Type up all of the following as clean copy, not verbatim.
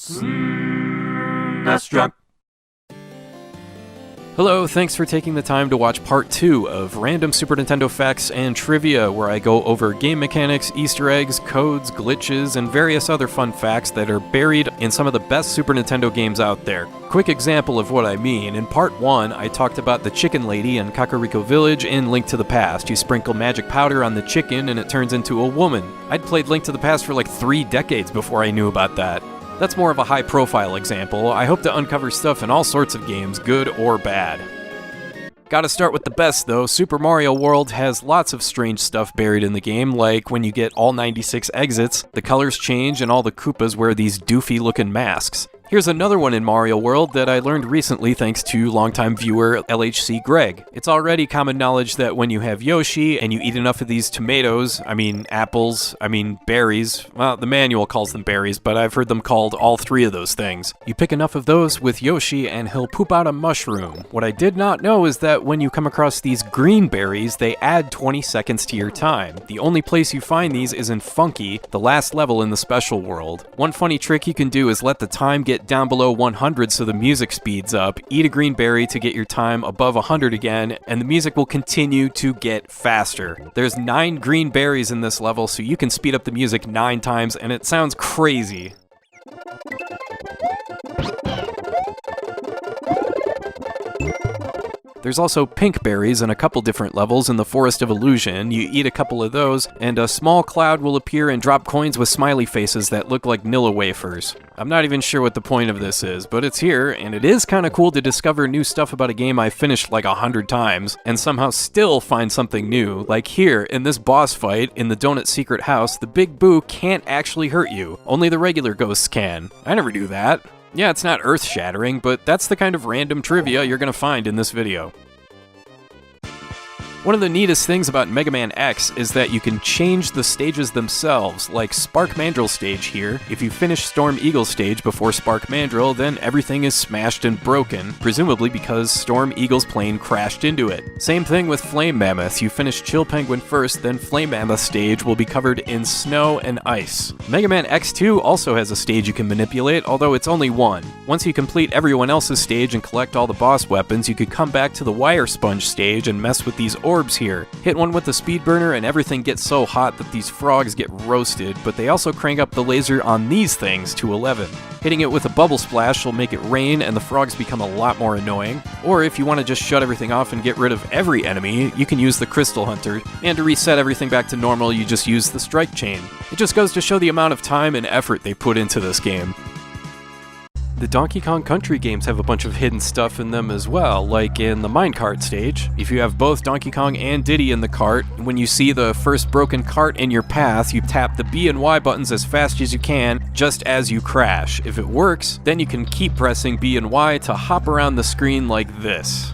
SNESdrunk. Hello, thanks for taking the time to watch part 2 of Random Super Nintendo Facts and Trivia, where I go over game mechanics, Easter eggs, codes, glitches, and various other fun facts that are buried in some of the best Super Nintendo games out there. Quick example of what I mean, in part 1, I talked about the chicken lady in Kakariko Village in Link to the Past. You sprinkle magic powder on the chicken and it turns into a woman. I'd played Link to the Past for like 3 decades before I knew about that. That's more of a high-profile example. I hope to uncover stuff in all sorts of games, good or bad. Gotta start with the best though. Super Mario World has lots of strange stuff buried in the game, like when you get all 96 exits, the colors change and all the Koopas wear these doofy-looking masks. Here's another one in Mario World that I learned recently thanks to longtime viewer LHC Greg. It's already common knowledge that when you have Yoshi and you eat enough of these berries, well, the manual calls them berries, but I've heard them called all 3 of those things. You pick enough of those with Yoshi and he'll poop out a mushroom. What I did not know is that when you come across these green berries, they add 20 seconds to your time. The only place you find these is in Funky, the last level in the special world. One funny trick you can do is let the time get down below 100 so the music speeds up, eat a green berry to get your time above 100 again, and the music will continue to get faster. There's 9 green berries in this level, so you can speed up the music 9 times, and it sounds crazy. There's also pink berries in a couple different levels in the Forest of Illusion. You eat a couple of those, and a small cloud will appear and drop coins with smiley faces that look like Nilla wafers. I'm not even sure what the point of this is, but it's here, and it is kinda cool to discover new stuff about a game I finished like 100 times, and somehow still find something new. Like here, in this boss fight, in the Donut Secret House, the Big Boo can't actually hurt you. Only the regular ghosts can. I never knew that. Yeah, it's not earth-shattering, but that's the kind of random trivia you're gonna find in this video. One of the neatest things about Mega Man X is that you can change the stages themselves, like Spark Mandrill stage here. If you finish Storm Eagle stage before Spark Mandrill, then everything is smashed and broken, presumably because Storm Eagle's plane crashed into it. Same thing with Flame Mammoth. You finish Chill Penguin first, then Flame Mammoth stage will be covered in snow and ice. Mega Man X2 also has a stage you can manipulate, although it's only one. Once you complete everyone else's stage and collect all the boss weapons, you could come back to the Wire Sponge stage and mess with these orbs here. Hit one with the speed burner and everything gets so hot that these frogs get roasted, but they also crank up the laser on these things to 11. Hitting it with a bubble splash will make it rain and the frogs become a lot more annoying. Or if you want to just shut everything off and get rid of every enemy, you can use the Crystal Hunter. And to reset everything back to normal, you just use the Strike Chain. It just goes to show the amount of time and effort they put into this game. The Donkey Kong Country games have a bunch of hidden stuff in them as well, like in the minecart stage. If you have both Donkey Kong and Diddy in the cart, when you see the first broken cart in your path, you tap the B and Y buttons as fast as you can, just as you crash. If it works, then you can keep pressing B and Y to hop around the screen like this.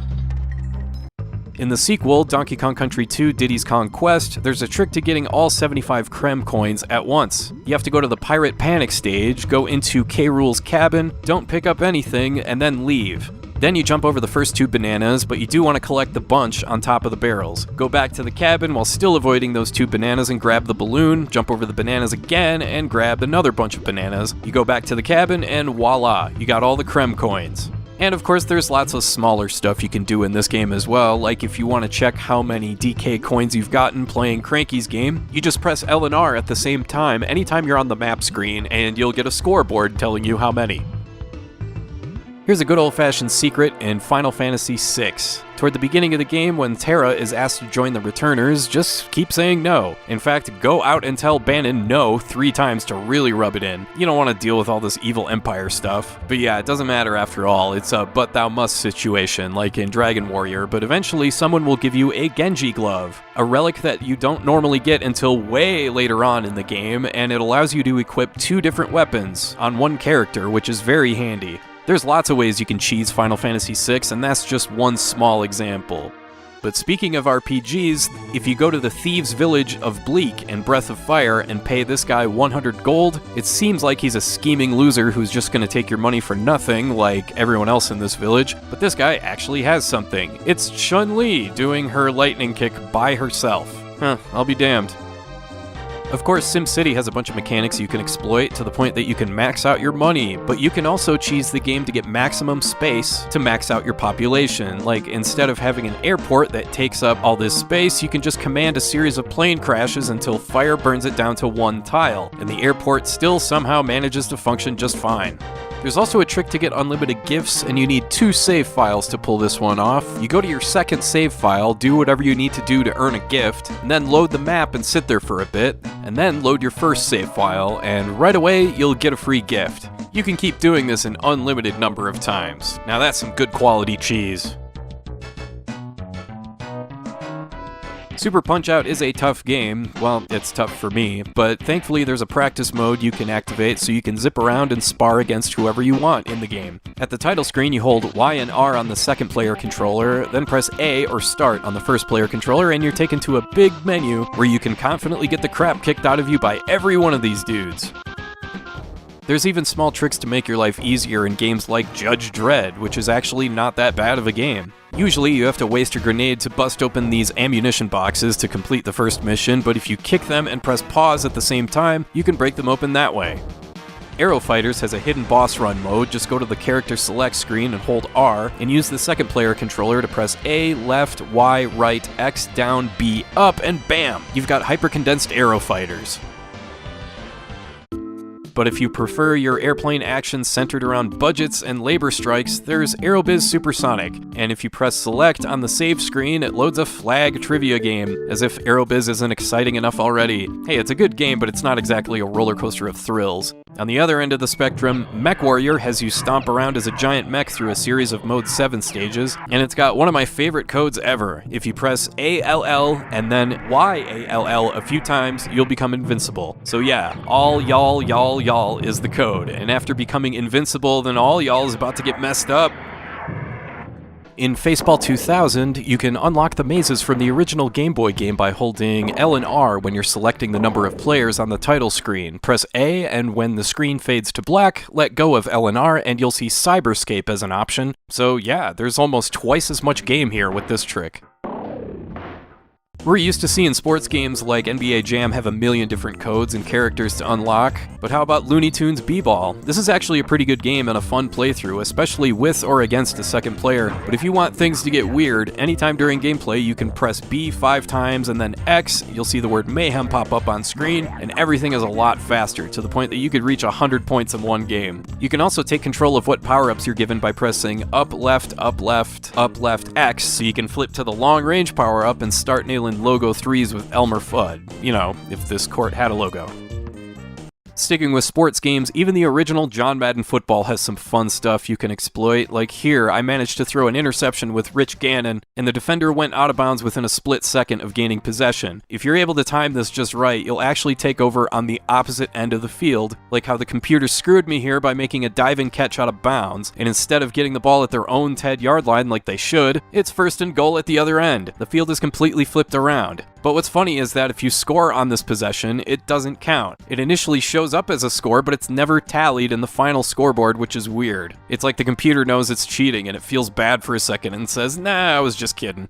In the sequel, Donkey Kong Country 2 Diddy's Kong Quest, there's a trick to getting all 75 Krem coins at once. You have to go to the Pirate Panic stage, go into K. Rool's cabin, don't pick up anything, and then leave. Then you jump over the first 2 bananas, but you do want to collect the bunch on top of the barrels. Go back to the cabin while still avoiding those 2 bananas and grab the balloon, jump over the bananas again, and grab another bunch of bananas. You go back to the cabin, and voila, you got all the Krem coins. And of course, there's lots of smaller stuff you can do in this game as well, like if you want to check how many DK coins you've gotten playing Cranky's game, you just press L and R at the same time anytime you're on the map screen, and you'll get a scoreboard telling you how many. Here's a good old-fashioned secret in Final Fantasy VI. Toward the beginning of the game, when Terra is asked to join the Returners, just keep saying no. In fact, go out and tell Banon no 3 times to really rub it in. You don't want to deal with all this evil Empire stuff. But yeah, it doesn't matter after all. It's a but thou must situation, like in Dragon Warrior, but eventually someone will give you a Genji glove, a relic that you don't normally get until way later on in the game, and it allows you to equip 2 different weapons on one character, which is very handy. There's lots of ways you can cheese Final Fantasy VI, and that's just one small example. But speaking of RPGs, if you go to the Thieves' Village of Bleak in Breath of Fire and pay this guy 100 gold, it seems like he's a scheming loser who's just gonna take your money for nothing, like everyone else in this village, but this guy actually has something. It's Chun-Li doing her lightning kick by herself. I'll be damned. Of course, SimCity has a bunch of mechanics you can exploit to the point that you can max out your money, but you can also cheese the game to get maximum space to max out your population. Like, instead of having an airport that takes up all this space, you can just command a series of plane crashes until fire burns it down to one tile, and the airport still somehow manages to function just fine. There's also a trick to get unlimited gifts, and you need 2 save files to pull this one off. You go to your second save file, do whatever you need to do to earn a gift, and then load the map and sit there for a bit, and then load your first save file, and right away you'll get a free gift. You can keep doing this an unlimited number of times. Now that's some good quality cheese. Super Punch-Out is a tough game. Well, it's tough for me, but thankfully there's a practice mode you can activate so you can zip around and spar against whoever you want in the game. At the title screen, you hold Y and R on the second player controller, then press A or Start on the first player controller, and you're taken to a big menu where you can confidently get the crap kicked out of you by every one of these dudes. There's even small tricks to make your life easier in games like Judge Dredd, which is actually not that bad of a game. Usually you have to waste a grenade to bust open these ammunition boxes to complete the first mission, but if you kick them and press pause at the same time, you can break them open that way. Aero Fighters has a hidden boss run mode. Just go to the character select screen and hold R, and use the second player controller to press A, left, Y, right, X, down, B, up, and bam! You've got hyper-condensed Aero Fighters. But if you prefer your airplane action centered around budgets and labor strikes, there's Aerobiz Supersonic, and if you press select on the save screen, it loads a flag trivia game, as if Aerobiz isn't exciting enough already. Hey, it's a good game, but it's not exactly a roller coaster of thrills. On the other end of the spectrum, MechWarrior has you stomp around as a giant mech through a series of Mode 7 stages, and it's got one of my favorite codes ever. If you press ALL and then YALL a few times, you'll become invincible. So yeah, all y'all is the code, and after becoming invincible, then all y'all is about to get messed up. In Faceball 2000, you can unlock the mazes from the original Game Boy game by holding L and R when you're selecting the number of players on the title screen. Press A, and when the screen fades to black, let go of L and R, and you'll see Cyberscape as an option. So yeah, there's almost twice as much game here with this trick. We're used to seeing sports games like NBA Jam have a million different codes and characters to unlock, but how about Looney Tunes B-Ball? This is actually a pretty good game and a fun playthrough, especially with or against a second player, but if you want things to get weird, anytime during gameplay you can press B 5 times and then X, you'll see the word Mayhem pop up on screen, and everything is a lot faster, to the point that you could reach 100 points in one game. You can also take control of what power-ups you're given by pressing up, left, X, so you can flip to the long-range power-up and start nailing logo 3s with Elmer Fudd. You know, if this court had a logo. Sticking with sports games, even the original John Madden Football has some fun stuff you can exploit. Like here, I managed to throw an interception with Rich Gannon, and the defender went out of bounds within a split second of gaining possession. If you're able to time this just right, you'll actually take over on the opposite end of the field, like how the computer screwed me here by making a diving catch out of bounds, and instead of getting the ball at their own 10-yard line like they should, it's 1st and goal at the other end. The field is completely flipped around. But what's funny is that if you score on this possession, it doesn't count. It initially shows up as a score, but it's never tallied in the final scoreboard, which is weird. It's like the computer knows it's cheating and it feels bad for a second and says, nah, I was just kidding.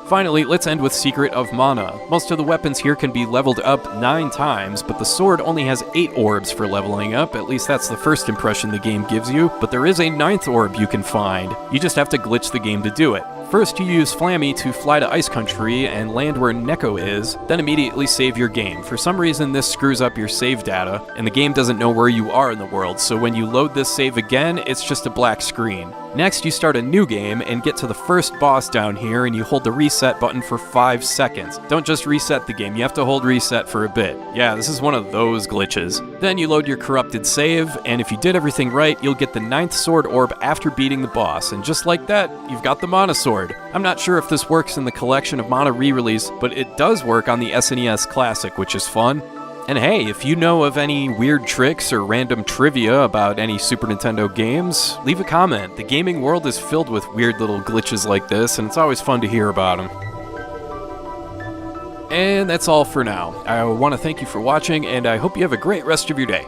Finally, let's end with Secret of Mana. Most of the weapons here can be leveled up 9 times, but the sword only has 8 orbs for leveling up, at least that's the first impression the game gives you, but there is a 9th orb you can find. You just have to glitch the game to do it. First, you use Flammy to fly to Ice Country and land where Neko is, then immediately save your game. For some reason, this screws up your save data, and the game doesn't know where you are in the world, so when you load this save again, it's just a black screen. Next, you start a new game and get to the first boss down here, and you hold the reset button for 5 seconds. Don't just reset the game, you have to hold reset for a bit. Yeah, this is one of those glitches. Then you load your corrupted save, and if you did everything right, you'll get the 9th sword orb after beating the boss, and just like that, you've got the Mana Sword. I'm not sure if this works in the Collection of Mana re-release, but it does work on the SNES Classic, which is fun. And hey, if you know of any weird tricks or random trivia about any Super Nintendo games, leave a comment. The gaming world is filled with weird little glitches like this, and it's always fun to hear about them. And that's all for now. I want to thank you for watching, and I hope you have a great rest of your day.